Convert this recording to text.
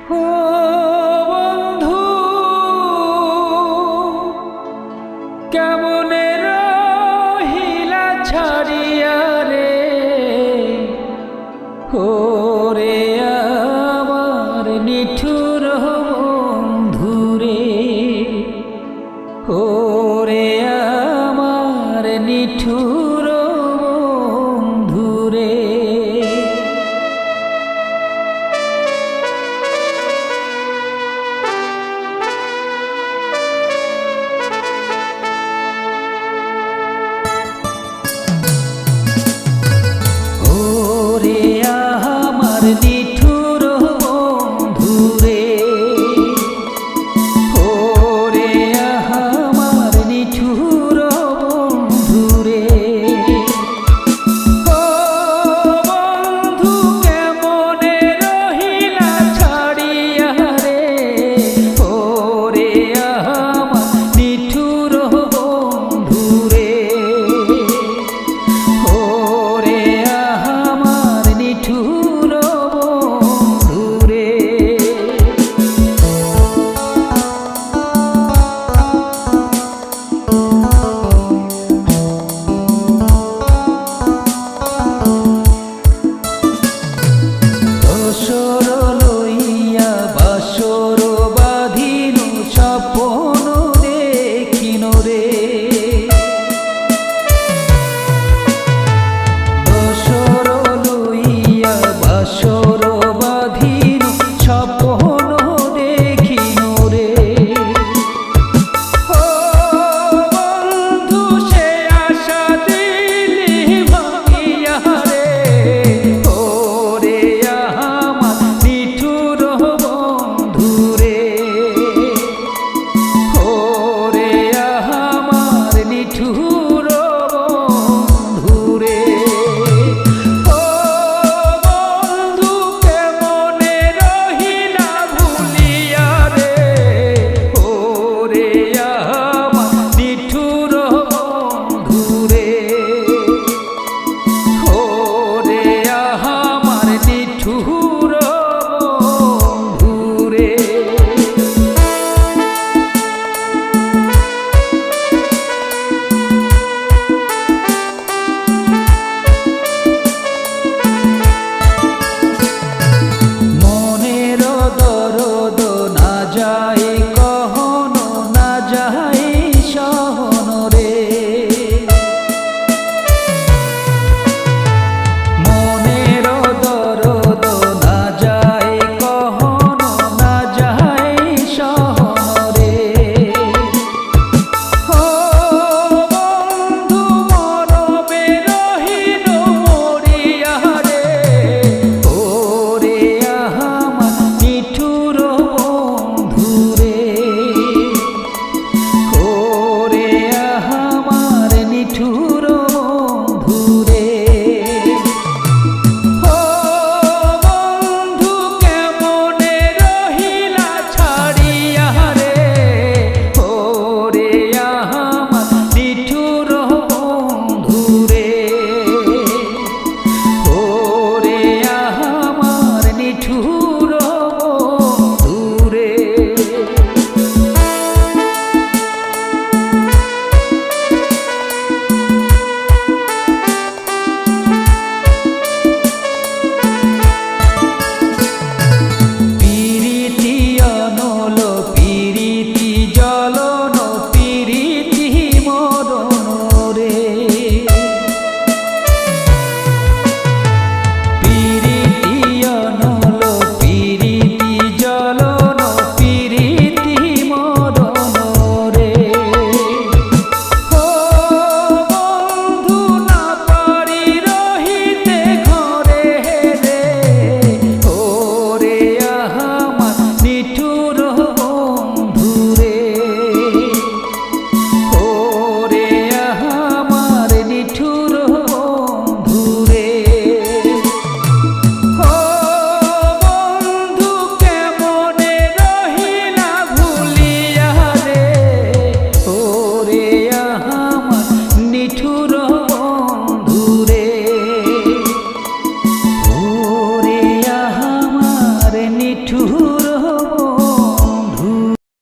ও বন্ধু কেমনে রহিলা ছাড়িয়া রে, ওরে আমার নিঠুর বন্ধু রে, ওরে আমার নিঠুর বন্ধু রে। ওরে আমার নিঠুর বন্ধু রে, ওরে আমার নিঠুর বন্ধু রে। ও বন্ধু কেমনে রহিলা ছাড়িয়া রে, ওরে আমার নিঠুর বন্ধু রে, ওরে আমার নিঠুর বন্ধু রে। দোসর লইয়া বাসর বাঁধিল স্বপ্ন দেখিন রে, দোসর লইয়া বাসর বাঁধিল স্বপ্ন দেখিন রে। ও বন্ধু সে আশা দিলি ভাঙিয়া রে, ওরে আমার নিঠুর বন্ধু রে, ওরে আমার নিঠুর বন্ধু রে। ও বন্ধু কেমনে রহিলা ভুলিয়া রে, ওরে আমার নিঠুর বন্ধু রে, ওরে আমার নিঠুর বন্ধু রে। মনের দরদ না যায় কহনো, না যায় সহন রে, মনের দরদ না যায় কহনো, না যায় সহন রে। ও বন্ধু মরবে রহিল মরিয়া রে, ওরে আমার নিঠুর বন্ধু রে, ওরে আমার নিঠুর বন্ধু রে। ও বন্ধু কেমনে রহিলা ছাড়িয়া রে, ওরে আমার নিঠুর বন্ধু রে, ওরে আমার নিঠুর বন্ধু রে। পিরিতি অনল পিরিতি জ্বলন পিরিতি মরণ রে, পিরিতি অনল পিরিতি জ্বলন পিরিতি মরণ রে। ও বন্ধু না পারি রহিতে ঘরে রে, ওরে আমার নিঠুর বন্ধু রে, ওরে আমার নিঠুর বন্ধু রে। ও বন্ধু কেমনে রহিলা ভুলিয়া রে, ওরে আমার নিঠুর বন্ধু রে, ওরে আমার নিঠুর